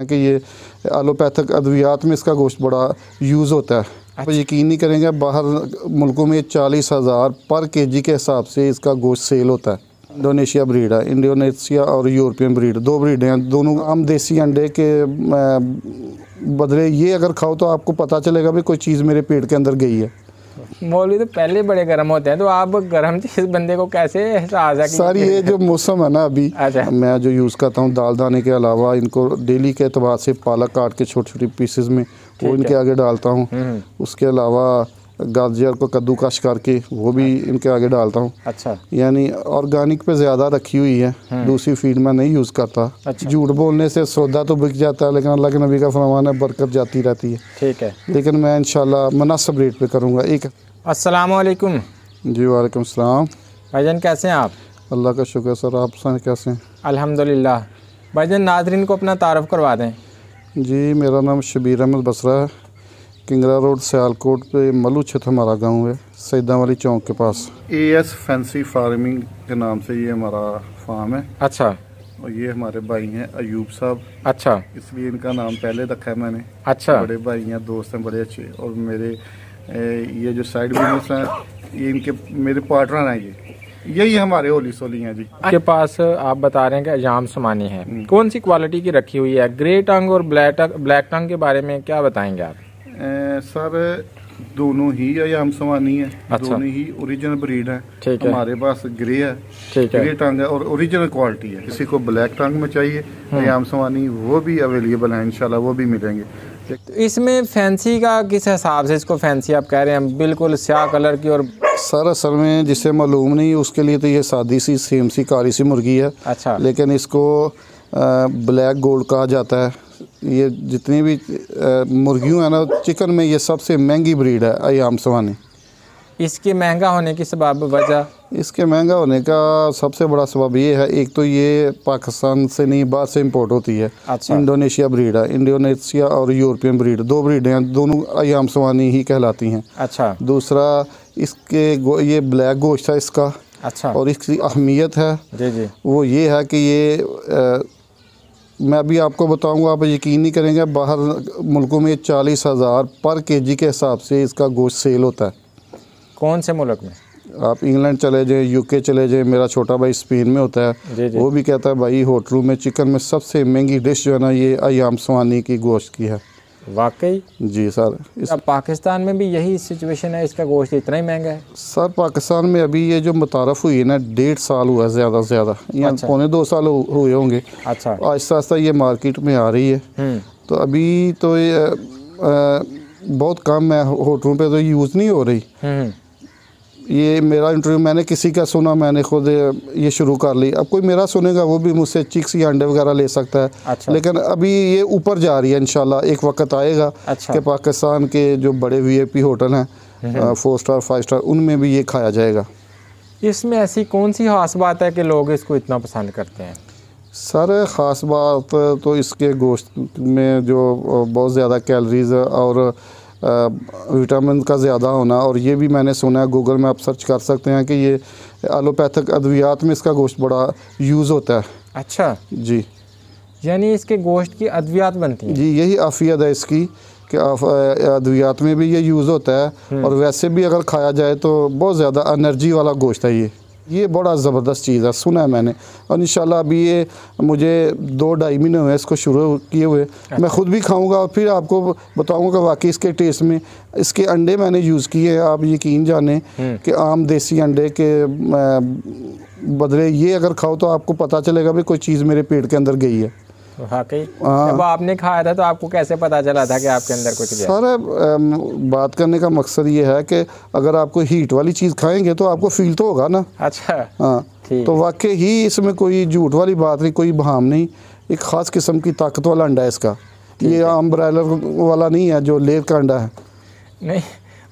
कि ये एलोपैथिक अद्वियात में इसका गोश्त बड़ा यूज़ होता है। आप यकीन नहीं करेंगे, बाहर मुल्कों में 40,000 पर केजी के हिसाब से इसका गोश्त सेल होता है। इंडोनेशिया ब्रीड है, इंडोनेशिया और यूरोपियन ब्रीड, दो ब्रीड हैं। दोनों आम देसी अंडे के बदले ये अगर खाओ तो आपको पता चलेगा भी कोई चीज़ मेरे पेट के अंदर गई है। मौलवी तो पहले बड़े गर्म होते हैं, तो आप गर्म चीज़ बंदे को कैसे एहसास है? सर ये जो मौसम है ना अभी, अच्छा। मैं जो यूज़ करता हूँ दाल दाने के अलावा इनको डेली के अतबार से पालक काट के छोटी छोटी पीसेस में वो इनके आगे डालता हूँ। उसके अलावा गाजर को कद्दूकश करके वो भी इनके आगे डालता हूँ। अच्छा। यानी ऑर्गेनिक पे ज़्यादा रखी हुई है, दूसरी फीड में नहीं यूज़ करता। अच्छा। झूठ बोलने से सौदा तो बिक जाता है, लेकिन अल्लाह के नबी का फरमान है बरकत जाती रहती है। ठीक है, लेकिन मैं इंशाल्लाह मुनासिब रेट पे करूँगा। एक अस्सलाम वालेकुम। जी वालेकुम सलाम। भाईजान कैसे हैं आप? अल्लाह का शुक्र सर, आप सुनाएं कैसे हैं? अल्हम्दुलिल्लाह। भाईजान नाज़रीन को अपना तारुफ करवा दें। जी मेरा नाम शबीर अहमद बसरा है, किंगरा रोड सियालकोट पे मलू छत हमारा गांव है, सैदा वाली चौक के पास। AS फैंसी फार्मिंग के नाम से ये हमारा फार्म है। अच्छा। और ये हमारे भाई हैं अयूब साहब। अच्छा। इसलिए इनका नाम पहले रखा है मैंने। अच्छा। बड़े भाई हैं, दोस्त हैं बड़े अच्छे। और मेरे ये जो साइड बिजनेस हैं ये इनके मेरे पार्टनर हैं। यही हमारे होली सोली हैं जी। आपके पास आप बता रहे हैं कि अयाम समानी है, कौन सी क्वालिटी की रखी हुई है? ग्रे टंग और ब्लैक टंग के बारे में क्या बताएंगे आप? सर दोनों ही अयाम समानी है। अच्छा। दोनों ही ओरिजिनल ब्रीड है। ठीक है। हमारे पास ग्रे है, ठीक है, ग्रे टंग है और ओरिजिनल क्वालिटी है। किसी को ब्लैक टंग में चाहिए अयाम समानी, वो भी अवेलेबल है, इंशाल्लाह वो भी मिलेंगे। तो इसमें फैंसी का किस हिसाब से इसको फैंसी आप कह रहे हैं? बिल्कुल स्याह कलर की। और सर असल में जिसे मालूम नहीं उसके लिए तो ये सादी सी सेम सी काली सी मुर्गी है। अच्छा। लेकिन इसको ब्लैक गोल्ड कहा जाता है। ये जितनी भी मुर्गियों है ना चिकन में, ये सबसे महंगी ब्रीड है अयाम समानी। इसके महंगा होने की सबब वजह? इसके महंगा होने का सबसे बड़ा सबब ये है, एक तो ये पाकिस्तान से नहीं बाहर से इंपोर्ट होती है। अच्छा। इंडोनेशिया ब्रीड है, इंडोनेशिया और यूरोपियन ब्रीड, दो ब्रीड हैं, दोनों अयाम समानी ही कहलाती हैं। अच्छा। दूसरा इसके ये ब्लैक गोश्त है इसका। अच्छा। और इसकी अहमियत है जी जी, वो ये है कि ये मैं अभी आपको बताऊंगा, आप यकीन नहीं करेंगे, बाहर मुल्कों में 40,000 पर केजी के हिसाब से इसका गोश्त सेल होता है। कौन से मुल्क में? आप इंग्लैंड चले जाएं, UK चले जाएं, मेरा छोटा भाई स्पेन में होता है। जी जी। वो भी कहता है भाई होटलों में चिकन में सबसे महंगी डिश जो है ना ये अयाम समानी की गोश्त की है। वाकई? जी सर। अब पाकिस्तान में भी यही सिचुएशन है, इसका गोश्त इतना ही महंगा है? सर पाकिस्तान में अभी ये जो मुतारफ़ हुई है ना 1.5 साल हुआ है ज़्यादा से ज़्यादा, या अच्छा। पौने 2 साल हुए होंगे। अच्छा। आहिस्ता आहिस्ता ये मार्केट में आ रही है। तो अभी तो ये बहुत कम है, होटलों पे तो यूज़ नहीं हो रही। ये मेरा इंटरव्यू मैंने किसी का सुना, मैंने खुद ये शुरू कर ली। अब कोई मेरा सुनेगा वो भी मुझसे चिक्स या अंडे वगैरह ले सकता है। अच्छा। लेकिन अभी ये ऊपर जा रही है, इंशाल्लाह एक वक्त आएगा। अच्छा। कि पाकिस्तान के जो बड़े VIP होटल हैं 4 स्टार 5 स्टार, उनमें भी ये खाया जाएगा। इसमें ऐसी कौन सी खास बात है कि लोग इसको इतना पसंद करते हैं? सर ख़ास बात तो इसके गोश्त में जो बहुत ज़्यादा कैलोरीज और विटामिन का ज़्यादा होना, और ये भी मैंने सुना है, गूगल में आप सर्च कर सकते हैं कि ये एलोपैथिक अद्वियात में इसका गोश्त बड़ा यूज़ होता है। अच्छा जी, यानी इसके गोश्त की अद्वियात बनती हैं? जी यही आफियत है इसकी कि अद्वियात में भी ये यूज़ होता है, और वैसे भी अगर खाया जाए तो बहुत ज़्यादा एनर्जी वाला गोश्त है ये बड़ा ज़बरदस्त चीज़ है, सुना है मैंने। और इंशाल्लाह अभी ये मुझे 2-2.5 महीने हुए इसको शुरू किए हुए। मैं ख़ुद भी खाऊंगा और फिर आपको बताऊंगा कि वाकई इसके टेस्ट में। इसके अंडे मैंने यूज़ किए हैं, आप यकीन जाने कि आम देसी अंडे के बदले ये अगर खाओ तो आपको पता चलेगा भी कोई चीज़ मेरे पेट के अंदर गई है। वाकई? जब आपने खाया था तो आपको कैसे पता चला था कि आपके अंदर कुछ गया? सर बात करने का मकसद ये है कि अगर आपको हीट वाली चीज़ खाएंगे तो आपको फील तो होगा ना। अच्छा। हाँ, तो वाकई ही इसमें कोई झूठ वाली बात नहीं, कोई बहाम नहीं। एक ख़ास किस्म की ताकत वाला अंडा है इसका। ये आम ब्रायलर वाला नहीं है जो लेयर का अंडा है। नहीं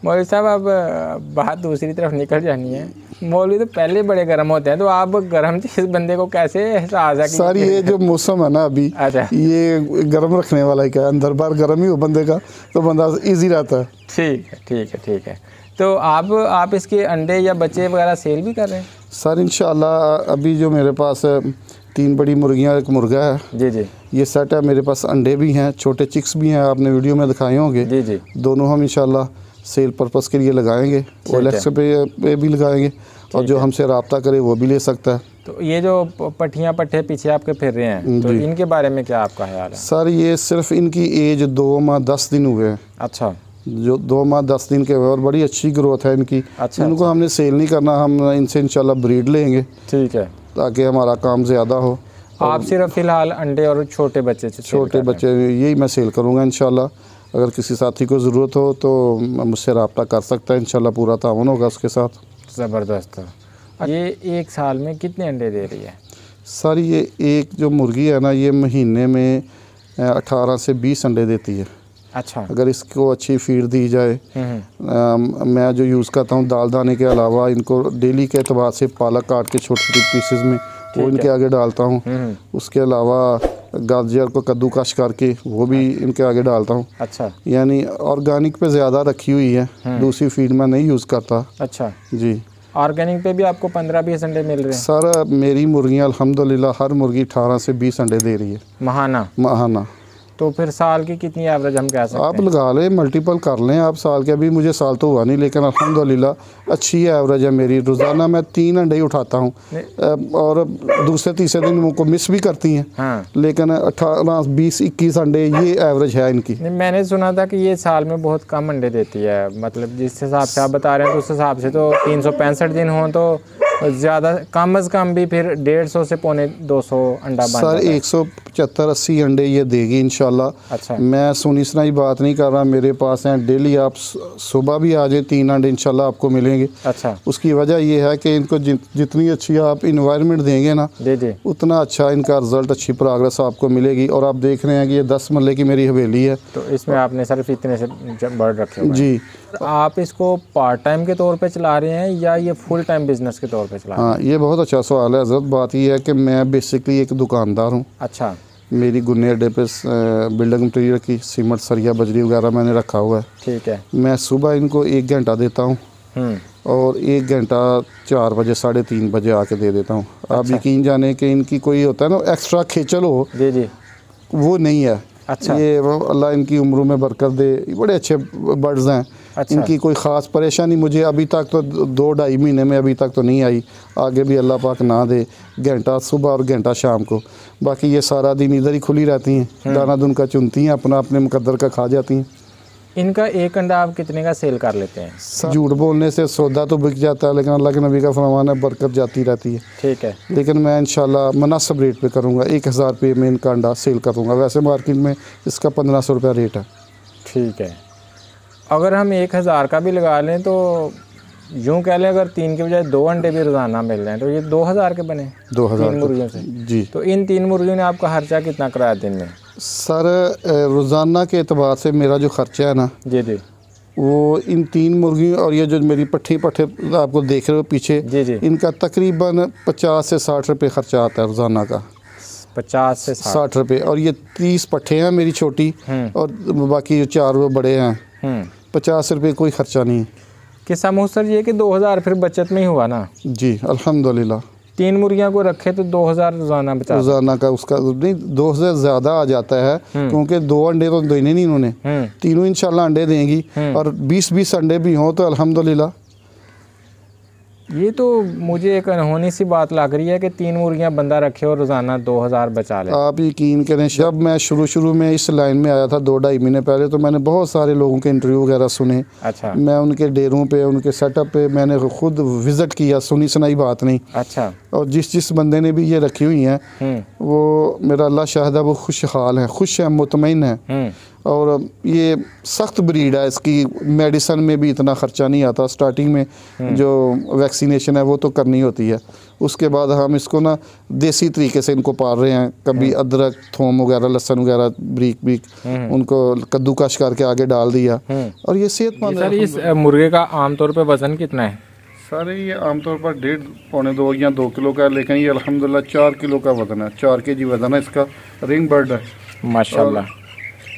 मौलवी साहब, अब बात दूसरी तरफ निकल जानी है। मौलवी तो पहले बड़े गर्म होते हैं, तो आप गर्म चीज़ बंदे को कैसे एहसास है? सर ये जो मौसम है ना अभी, अच्छा। ये गर्म रखने वाला ही क्या है, अंदर बाहर गर्म ही हो बंदे का तो बंदा इजी रहता है। ठीक है, ठीक है, ठीक है। तो आप इसके अंडे या बच्चे वगैरह सेल भी कर रहे हैं? सर इंशाल्लाह अभी जो मेरे पास 3 बड़ी मुर्गियाँ, एक मुर्गा है। जी जी ये सेट है। मेरे पास अंडे भी हैं, छोटे चिक्स भी हैं, आपने वीडियो में दिखाए होंगे। जी जी दोनों हम इंशाल्लाह सेल पर्पज़ के लिए लगाएंगे, OLX पे भी लगाएंगे, और जो हमसे रब्ता करे वो भी ले सकता है। तो ये जो पट्टियाँ पट्टे पीछे आपके फिर रहे हैं, तो इनके बारे में क्या आपका ख्याल है? सर ये सिर्फ इनकी एज 2 माह 10 दिन हुए हैं। अच्छा, जो 2 माह 10 दिन के हुए और बड़ी अच्छी ग्रोथ है इनकी। अच्छा, इनको हमने सेल नहीं करना, हम इनसे इंशाल्लाह ब्रीड लेंगे ठीक है, ताकि हमारा काम ज़्यादा हो। आप सिर्फ फिलहाल अंडे और छोटे बच्चे से छोटे बच्चे यही मैं सेल करूँगा इंशाल्लाह। अगर किसी साथी को ज़रूरत हो तो मुझसे रब्ता कर सकता है, इंशाल्लाह पूरा ताउन होगा उसके साथ। ज़बरदस्त। ये एक साल में कितने अंडे दे रही है? सर ये एक जो मुर्गी है ना, ये महीने में 18 से 20 अंडे देती है। अच्छा, अगर इसको अच्छी फीड दी जाए। मैं जो यूज़ करता हूँ दाल दाने के अलावा इनको डेली के एतबार से पालक काट के छोटे छोटे पीसेस में वो इनके आगे डालता हूँ। उसके अलावा गाजर को कद्दूकश करके वो भी इनके आगे डालता हूँ। अच्छा, यानी ऑर्गेनिक पे ज़्यादा रखी हुई है, दूसरी फीड में नहीं यूज़ करता। अच्छा जी, ऑर्गेनिक पे भी आपको 15-20 अंडे मिल रहे हैं? सर मेरी मुर्गियाँ अल्हम्दुलिल्लाह हर मुर्गी 18 से 20 अंडे दे रही है माहाना। तो फिर साल की कितनी एवरेज हम कह सकते आप हैं? लगा लें, मल्टीपल कर लें आप साल के। अभी मुझे साल तो हुआ नहीं, लेकिन अल्हम्दुलिल्लाह अच्छी एवरेज है मेरी। रोज़ाना मैं 3 अंडे ही उठाता हूँ, और दूसरे तीसरे दिन उनको मिस भी करती हैं। हाँ, लेकिन 18, 20, 21 अंडे ये एवरेज है इनकी। नहीं, मैंने सुना था कि ये साल में बहुत कम अंडे देती है, मतलब जिस हिसाब से आप बता रहे हैं तो उस हिसाब से तो 365 दिन हों तो ज़्यादा कम अज़ कम भी फिर 150 से पौने 200 अंडा बन सर 175-80 अंडे ये देगी इंशाल्लाह। अच्छा, मैं सुनी सुनाई बात नहीं कर रहा, मेरे पास हैं डेली। आप सुबह भी आ जाए 3 अंडे इंशाल्लाह आपको मिलेंगे। अच्छा, उसकी वजह ये है कि इनको जितनी अच्छी आप इन्वायरमेंट देंगे ना, जी जी, उतना अच्छा इनका रिज़ल्ट, अच्छी प्रोग्रेस आपको मिलेगी। और आप देख रहे हैं कि ये 10 मरले की मेरी हवेली है, तो इसमें आपने सिर्फ इतने से बर्ड रखे हुए हैं। जी। आप इसको पार्ट टाइम के तौर पे चला रहे हैं या ये फुल टाइम बिजनेस के तौर पे चला रहे हैं? हाँ, ये बहुत अच्छा सवाल है हज़रत। बात ये है कि मैं बेसिकली एक दुकानदार हूँ। अच्छा, मेरी गुन्ने अड्डे पे बिल्डिंग मटीरियल की सीमेंट, सरिया, बजरी वगैरह मैंने रखा हुआ है। ठीक है। मैं सुबह इनको 1 घंटा देता हूँ और 1 घंटा 4 बजे 3:30 बजे आके दे देता हूँ। आप यकीन जाने कि इनकी कोई होता है ना एक्स्ट्रा खेचल हो, जी जी, वो नहीं है। अच्छा, ये अल्लाह इनकी उम्रों में बरकत दे, बड़े अच्छे बर्ड्स हैं। अच्छा, इनकी कोई ख़ास परेशानी मुझे अभी तक तो 2-2.5 महीने में अभी तक तो नहीं आई। आगे भी अल्लाह पाक ना दे, घंटा सुबह और घंटा शाम को। बाकी ये सारा दिन इधर ही खुली रहती हैं, दाना दुन का चुनती हैं, अपना अपने मुकद्दर का खा जाती हैं। इनका एक अंडा आप कितने का सेल कर लेते हैं? झूठ बोलने से सौदा तो बिक जाता है, लेकिन अल्लाह के नबी का फरमान है बरकत जाती रहती है। ठीक है। लेकिन मैं इंशाल्लाह मुनासिब रेट पे करूँगा। 1000 रुपये में इनका अंडा सेल करूँगा। वैसे मार्केट में इसका 1500 रुपया रेट है। ठीक है। अगर हम 1000 का भी लगा लें तो यूँ कह लें अगर 3 के बजाय 2 अंडे भी रोज़ाना मिल रहे हैं तो ये 2000 के बने 2000 3 मुर्गियों से। जी। तो इन 3 मुर्गियों ने आपका खर्चा कितना कराया दिन में? सर रोज़ाना के एतबार से मेरा जो ख़र्चा है ना, जी जी, वो इन 3 मुर्गियों और ये जो मेरी पट्टे आपको देख रहे हो पीछे, जी जी, इनका तकरीबन 50 से 60 रुपये ख़र्चा आता है रोज़ाना का। 50 से 60 रुपये। और ये 30 पट्टे हैं मेरी छोटी, और बाकी जो 4 वो बड़े हैं। 50 रुपये कोई ख़र्चा नहीं। किस्सा मुहसर ये कि 2000 फिर बचत में ही हुआ ना? जी अल्हम्दुलिल्लाह। 3 मुर्गियाँ को रखे तो 2000 रोज़ाना बचा। रोज़ाना का उसका नहीं, 2 से ज़्यादा आ जाता है, क्योंकि 2 अंडे तो देने नहीं इन्होंने। तीनों इंशाल्लाह अंडे देंगी, और 20-20 अंडे भी हों तो अल्हम्दुलिल्लाह। ये तो मुझे एक अनहोनी सी बात लग रही है कि 3 मुर्गियाँ बंदा रखे और रोज़ाना 2000 बचा ले। आप यकीन करें, जब मैं शुरू में इस लाइन में आया था 2-2.5 महीने पहले, तो मैंने बहुत सारे लोगों के इंटरव्यू वगैरह सुने। अच्छा। मैं उनके डेरों पे, उनके सेटअप पे मैंने खुद विज़िट किया, सुनी सुनाई बात नहीं। अच्छा। और जिस बंदे ने भी ये रखी हुई हैं, वो मेरा अल्लाह शाहिद है, वो खुशहाल हैं, खुश हैं, मुतमईन हैं। और ये सख्त ब्रीड है, इसकी मेडिसन में भी इतना ख़र्चा नहीं आता। स्टार्टिंग में जो वैक्सीनेशन है वो तो करनी होती है, उसके बाद हम इसको ना देसी तरीके से इनको पाल रहे हैं। कभी अदरक, थोम वगैरह, लहसुन वगैरह ब्रीक उनको कद्दूकश करके आगे डाल दिया, और ये सेहतमंद है। इस मुर्गे का आमतौर पे वज़न कितना है? सर ये आमतौर पर 1.5-2 या 2 किलो का है, लेकिन ये अल्हम्दुलिल्लाह 4 किलो का वज़न है। 4 kg वज़न है इसका। रिंग बर्ड है माशाल्लाह।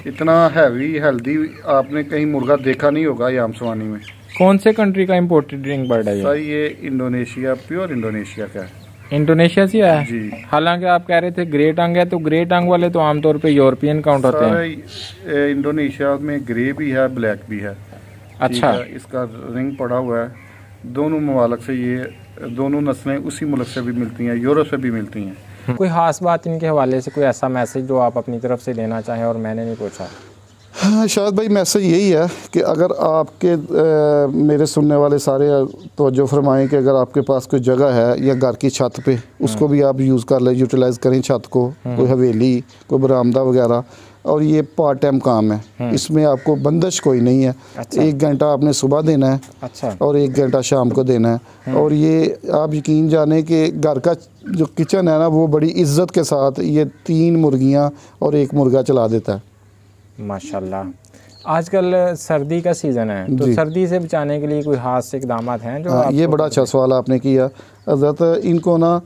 इतना हैवी हेल्दी आपने कहीं मुर्गा देखा नहीं होगा ये आमसवानी में। कौन से कंट्री का इम्पोर्टेड रिंग बर्ड है ये? सर ये इंडोनेशिया, प्योर इंडोनेशिया का है। इंडोनेशिया से आया है? जी। हालांकि आप कह रहे थे ग्रे टंग है, तो ग्रे टंग वाले तो आमतौर पे यूरोपियन काउंट होते हैं। सारे इंडोनेशिया में ग्रे भी है, ब्लैक भी है। अच्छा। ठीक है, इसका रिंग पड़ा हुआ है। दोनों ममालक से ये दोनों नस्लें उसी मुल्क से भी मिलती हैं, यूरोप से भी मिलती हैं। कोई खास बात इनके हवाले से, कोई ऐसा मैसेज जो आप अपनी तरफ से देना चाहें और मैंने नहीं पूछा? हाँ शायद भाई, मैसेज यही है कि अगर आपके मेरे सुनने वाले सारे तवज्जो फरमाएं कि अगर आपके पास कोई जगह है या घर की छत पे, उसको भी आप यूज़ कर लें, यूटिलाइज़ करें छत को, कोई हवेली, कोई बरामदा वगैरह। और ये पार्ट टाइम काम है, इसमें आपको बंदिश कोई नहीं है। अच्छा। 1 घंटा आपने सुबह देना है। अच्छा। और 1 घंटा शाम को देना है। और ये आप यकीन जाने कि घर का जो किचन है ना, वो बड़ी इज्जत के साथ ये 3 मुर्गियाँ और 1 मुर्गा चला देता है। माशाल्लाह। आजकल सर्दी का सीज़न है, तो सर्दी से बचाने के लिए कोई खास इकदाम हैं जो हाँ, ये बड़ा अच्छा सवाल आपने किया हज़रत। इनको ना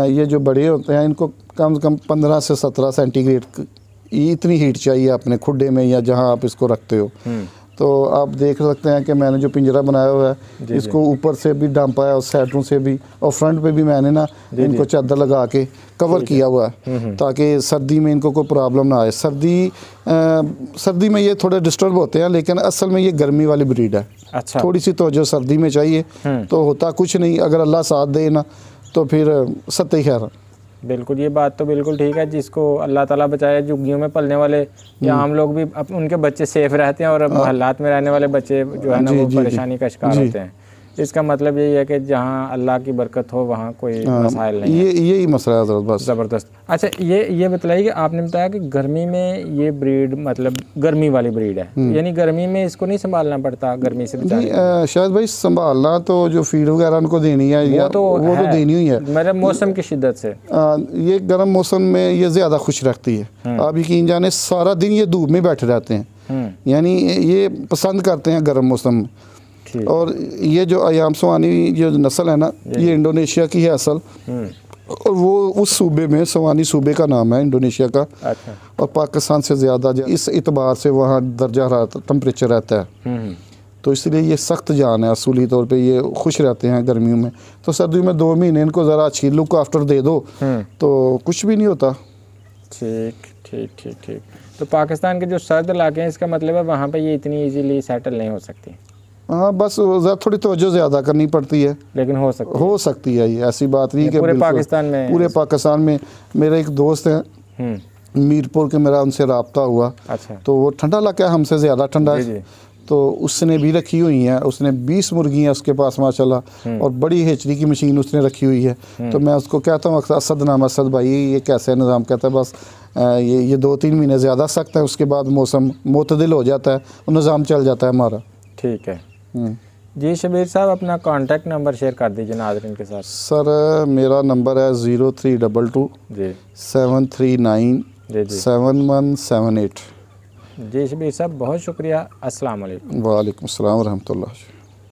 ये जो बड़े होते हैं, इनको कम से कम 15 से 17 सेंटीग्रेड इतनी हीट चाहिए अपने खुडे में या जहाँ आप इसको रखते हो। तो आप देख सकते हैं कि मैंने जो पिंजरा बनाया हुआ है, इसको ऊपर से भी डंपा है और साइडों से भी, और फ्रंट पे भी मैंने ना इनको चादर लगा के कवर किया हुआ है, ताकि सर्दी में इनको कोई प्रॉब्लम ना आए। सर्दी में ये थोड़े डिस्टर्ब होते हैं, लेकिन असल में ये गर्मी वाली ब्रीड है। अच्छा। थोड़ी सी तवज्जो सर्दी में चाहिए तो होता कुछ नहीं, अगर अल्लाह साथ दे ना तो फिर सत्ते खैर। बिल्कुल, ये बात तो बिल्कुल ठीक है। जिसको अल्लाह ताला बचाए, झुग्गियों में पलने वाले या आम लोग भी उनके बच्चे सेफ रहते हैं, और मोहल्लात में रहने वाले बच्चे जो है ना वो परेशानी का शिकार होते हैं। इसका मतलब यही है कि जहाँ अल्लाह की बरकत हो वहाँ कोई मसाइल नहीं है। यही मसला है बस। ज़बरदस्त। अच्छा, ये बताइए कि आपने बताया कि गर्मी में ये ब्रीड मतलब गर्मी वाली ब्रीड है, यानी गर्मी में इसको नहीं संभालना पड़ता गर्मी से बचाने? शायद भाई संभालना तो जो फीड वगैरह उनको देनी है, वो तो देनी हुई है, मतलब मौसम की शिद्दत से। ये गर्म मौसम में ये ज़्यादा खुश रखती है। आप यकीन जाने सारा दिन ये धूप में बैठे रहते हैं, यानी ये पसंद करते हैं गर्म मौसम। और ये जो अयाम सवानी जो नस्ल है ना, ये इंडोनेशिया की है असल, और वो उस सूबे में, सवानी सूबे का नाम है इंडोनेशिया का। अच्छा। और पाकिस्तान से ज़्यादा इस इतबार से वहाँ दर्जा टेम्परेचर रहता है, तो इसलिए ये सख्त जान है। असूली तौर पे ये खुश रहते हैं गर्मियों में, तो सर्दियों में 2 महीने इनको ज़रा अच्छी लुक आफ्टर दे दो तो कुछ भी नहीं होता। ठीक ठीक ठीक ठीक। तो पाकिस्तान के जो सर्द इलाके हैं, इसका मतलब है वहाँ पे ये इतनी इजीली सेटल नहीं हो सकती? हाँ, बस थोड़ी तवज्जो ज़्यादा करनी पड़ती है, लेकिन हो सकती है। ये ऐसी बात नहीं कि पूरे पाकिस्तान में मेरे एक दोस्त हैं मीरपुर के, मेरा उनसे रब्ता हुआ। अच्छा। तो वो ठंडा इलाका है, हमसे ज़्यादा ठंडा है, तो उसने भी रखी हुई हैं। उसने 20 मुर्गियाँ उसके पास माशाल्लाह, और बड़ी हेचरी की मशीन उसने रखी हुई है। तो मैं उसको कहता हूँ असद नाम, असद भाई ये कैसे निज़ाम? कहता है बस ये 2-3 महीने ज़्यादा सख्त है, उसके बाद मौसम मुतदिल हो जाता है और निज़ाम चल जाता है हमारा। ठीक है जी। शबीर साहब, अपना कॉन्टैक्ट नंबर शेयर कर दीजिए नाज़रीन के साथ। सर मेरा नंबर है 0322 739 7178। जी शबीर साहब, बहुत शुक्रिया। अस्सलाम वालेकुम। वालेकुम अस्सलाम व रहमतुल्लाह।